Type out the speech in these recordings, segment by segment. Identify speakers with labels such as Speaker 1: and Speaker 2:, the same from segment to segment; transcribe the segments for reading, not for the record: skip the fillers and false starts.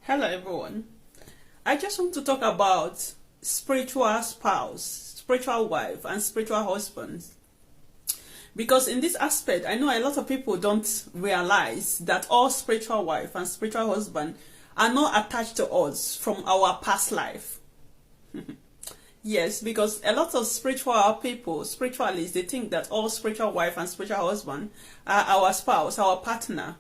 Speaker 1: Hello everyone. I just want to talk about spiritual spouse, spiritual wife, and spiritual husband. Because in this aspect, I know a lot of people don't realize that all spiritual wife and spiritual husband are not attached to us from our past life. Yes, because a lot of spiritual people, spiritualists, they think that all spiritual wife and spiritual husband are our spouse, our partner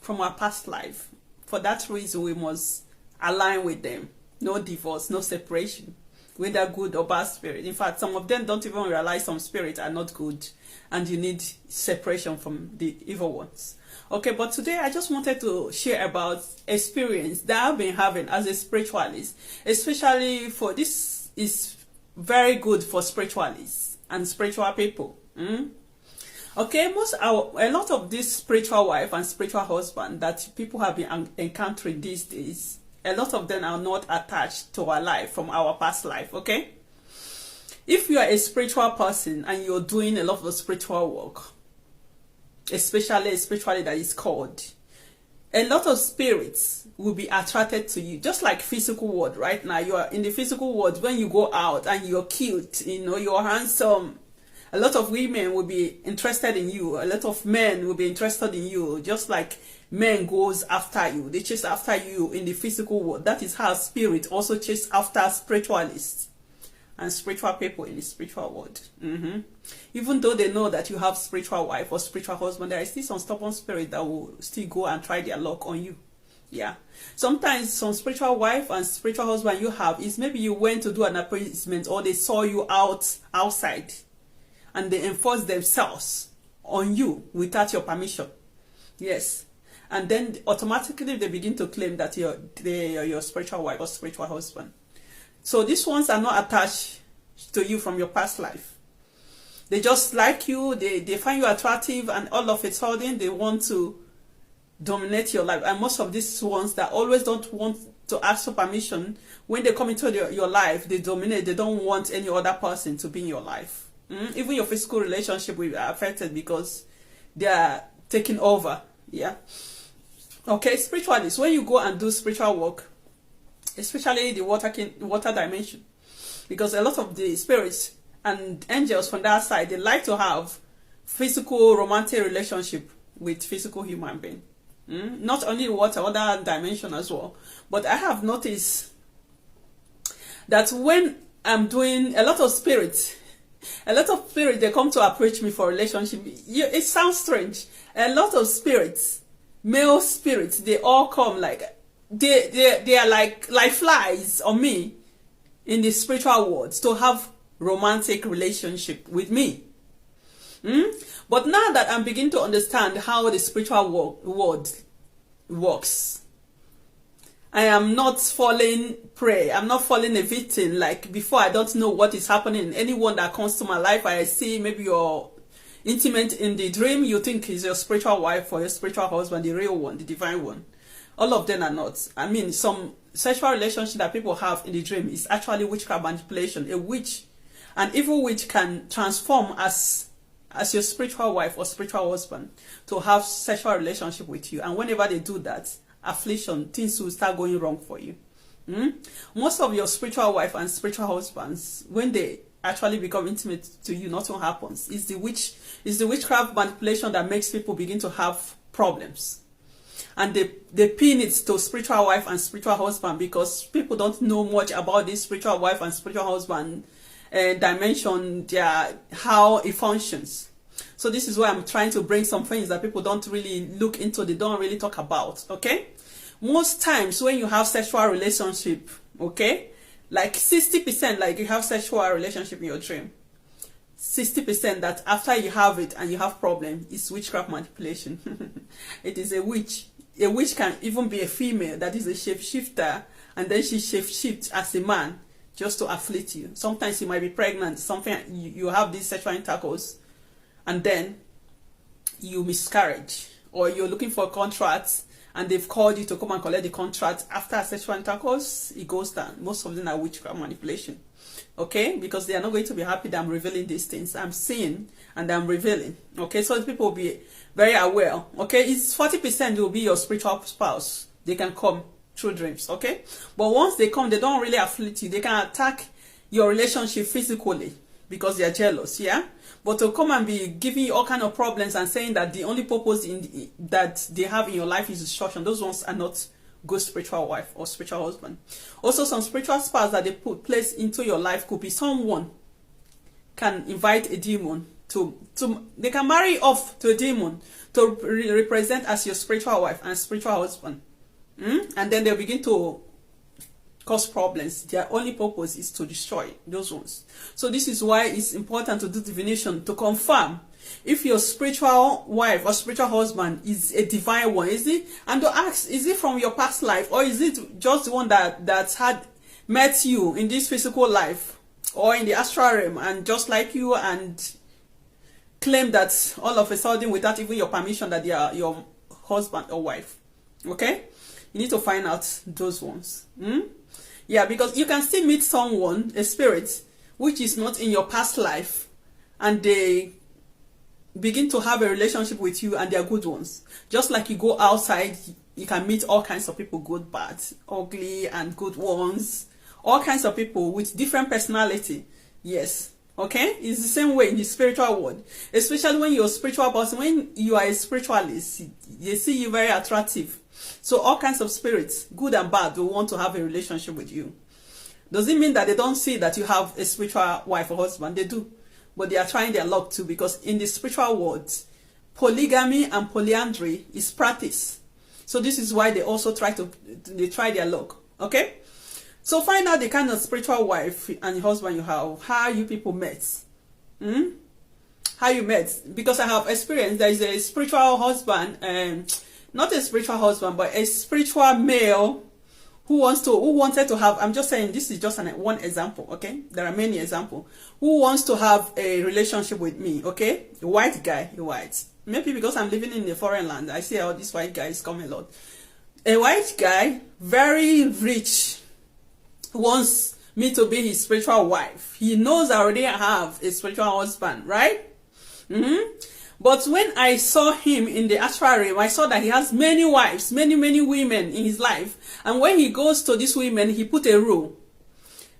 Speaker 1: from our past life. For that reason, we must align with them. No divorce, no separation, whether good or bad spirit. In fact, some of them don't even realize some spirits are not good and you need separation from the evil ones. Okay, but today I just wanted to share about experience that I've been having as a spiritualist, especially for this is very good for spiritualists and spiritual people. Okay, a lot of this spiritual wife and spiritual husband that people have been encountering these days, a lot of them are not attached to our life from our past life. Okay, if you are a spiritual person and you're doing a lot of spiritual work, especially spiritually that is called, a lot of spirits will be attracted to you, just like physical world. Right now, you are in the physical world. When you go out and you're cute, you're handsome, a lot of women will be interested in you. A lot of men will be interested in you. Just like men goes after you. They chase after you in the physical world. That is how spirit also chase after spiritualists and spiritual people in the spiritual world. Even though they know that you have spiritual wife or spiritual husband, there is still some stubborn spirit that will still go and try their luck on you. Yeah. Sometimes some spiritual wife and spiritual husband you have is maybe you went to do an appointment or they saw you outside. And they enforce themselves on you without your permission. Yes. And then automatically they begin to claim that they are your spiritual wife or spiritual husband. So these ones are not attached to you from your past life. They just like you, they find you attractive, and all of a sudden they want to dominate your life. And most of these ones that always don't want to ask for permission, when they come into your life, they dominate. They don't want any other person to be in your life. Even your physical relationship will be affected because they are taking over. Yeah. Okay, spiritualists, when you go and do spiritual work, especially the water dimension, because a lot of the spirits and angels from that side, they like to have physical romantic relationship with physical human being. Not only water, other dimension as well. But I have noticed that when I'm doing a lot of spirits, they come to approach me for relationship. It sounds strange. A lot of spirits, male spirits, they all come like they are like flies on me in the spiritual world to have romantic relationship with me. But now that I'm beginning to understand how the spiritual world works, I am not falling prey. I'm not falling a victim. Like before, I don't know what is happening. Anyone that comes to my life, I see maybe you're intimate in the dream, you think is your spiritual wife or your spiritual husband, the real one, the divine one. All of them are not. I mean, some sexual relationship that people have in the dream is actually witchcraft manipulation. A witch, an evil witch, can transform as your spiritual wife or spiritual husband to have sexual relationship with you. And whenever they do that, affliction, things will start going wrong for you. Most of your spiritual wife and spiritual husbands, when they actually become intimate to you, nothing happens. It's the witchcraft manipulation that makes people begin to have problems. And they pin it to spiritual wife and spiritual husband because people don't know much about this spiritual wife and spiritual husband dimension, how it functions. So this is why I'm trying to bring some things that people don't really look into, they don't really talk about. Okay, most times when you have sexual relationship, okay, like 60%, like you have sexual relationship in your dream, 60% that after you have it and you have problem is witchcraft manipulation. It is a witch. A witch can even be a female that is a shapeshifter, and then she shapeshifts as a man just to afflict you. Sometimes you might be pregnant, something you have this sexual intercourse, and then you miscarriage, or you're looking for a contract and they've called you to come and collect the contract. After sexual intercourse, it goes down. Most of them are witchcraft manipulation. Okay, because they are not going to be happy that I'm revealing these things. I'm seeing and I'm revealing. Okay, so people will be very aware. Okay, it's 40% will be your spiritual spouse. They can come through dreams, okay? But once they come, they don't really afflict you. They can attack your relationship physically because they are jealous, yeah? But to come and be giving you all kind of problems and saying that the only purpose that they have in your life is destruction, those ones are not good spiritual wife or spiritual husband. Also, some spiritual spouse that they place into your life could be someone can invite a demon they can marry off to a demon to represent as your spiritual wife and spiritual husband. And then they'll begin to cause problems. Their only purpose is to destroy those ones. So this is why it's important to do divination to confirm if your spiritual wife or spiritual husband is a divine one, is it? And to ask, is it from your past life, or is it just the one that had met you in this physical life or in the astral realm and just like you and claim that all of a sudden without even your permission that they are your husband or wife? Okay, you need to find out those ones. Yeah, because you can still meet someone, a spirit, which is not in your past life, and they begin to have a relationship with you and they are good ones. Just like you go outside, you can meet all kinds of people, good, bad, ugly, and good ones. All kinds of people with different personality. Yes. Okay, it's the same way in the spiritual world, especially when you're a spiritual person. When you are a spiritualist, they see you very attractive. So all kinds of spirits, good and bad, will want to have a relationship with you. Does it mean that they don't see that you have a spiritual wife or husband? They do, but they are trying their luck too, because in the spiritual world, polygamy and polyandry is practice. So this is why they also try their luck. Okay. So find out the kind of spiritual wife and husband you have, how you people met. How you met. Because I have experienced there is a spiritual husband, not a spiritual husband, but a spiritual male who wanted to have, I'm just saying this is just one example, okay? There are many examples. Who wants to have a relationship with me, okay? A white guy, Maybe because I'm living in a foreign land, I see all these white guys come a lot. A white guy, very rich, wants me to be his spiritual wife. He knows I already have a spiritual husband, right? But when I saw him in the astral realm, I saw that he has many wives, many women in his life. And when he goes to these women, he put a rule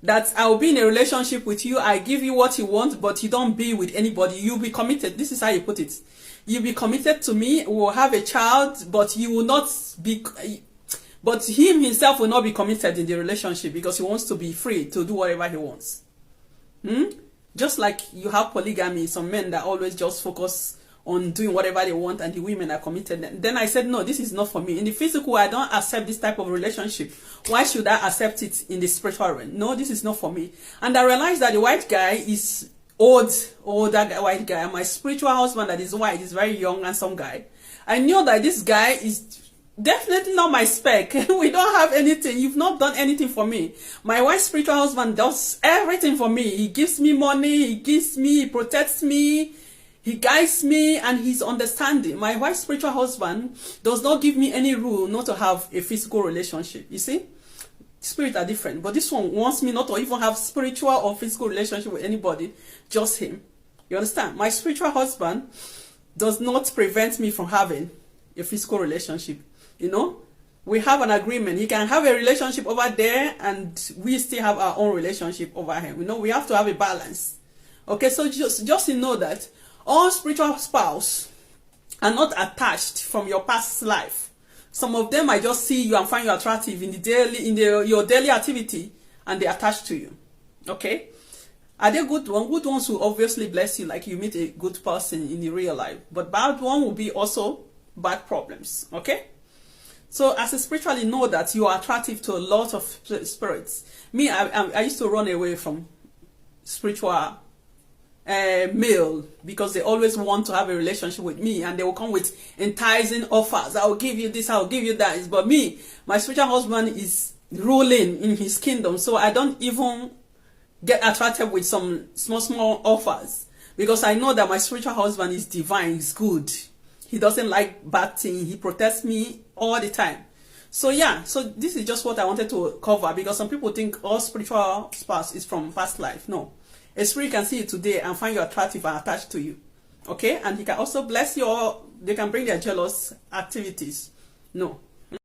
Speaker 1: that I will be in a relationship with you. I give you what you want, but you don't be with anybody. You be committed. This is how you put it. You be committed to me. We will have a child, but you will not be. But him himself will not be committed in the relationship because he wants to be free to do whatever he wants. Just like you have polygamy, some men that always just focus on doing whatever they want and the women are committed. Then I said, no, this is not for me. In the physical, I don't accept this type of relationship. Why should I accept it in the spiritual realm? No, this is not for me. And I realized that the white guy is older white guy. And my spiritual husband that is white is very young and some guy. I knew that this guy is definitely not my spec. We don't have anything. You've not done anything for me. My wife's spiritual husband does everything for me. He gives me money. He protects me. He guides me, and he's understanding. My wife's spiritual husband does not give me any rule not to have a physical relationship. You see? Spirits are different. But this one wants me not to even have spiritual or physical relationship with anybody. Just him. You understand? My spiritual husband does not prevent me from having a physical relationship. You know, we have an agreement. He can have a relationship over there and we still have our own relationship over here. You know, we have to have a balance. Okay, so just to know that all spiritual spouse are not attached from your past life. Some of them might just see you and find you attractive in your daily activity and they attach to you. Okay? Are they good ones? Good ones will obviously bless you like you meet a good person in the real life. But bad one will be also bad problems. Okay? So as a spiritually know that you are attractive to a lot of spirits. Me, I used to run away from spiritual male because they always want to have a relationship with me and they will come with enticing offers. I will give you this, I will give you that. But me, my spiritual husband is ruling in his kingdom, so I don't even get attracted with some small offers because I know that my spiritual husband is divine, is good. He doesn't like bad things. He protects me all the time. So yeah, so this is just what I wanted to cover because some people think all spiritual spouse is from past life. No. A spirit can see you today and find you attractive and attached to you. Okay? And he can also bless you or they can bring their jealous activities. No.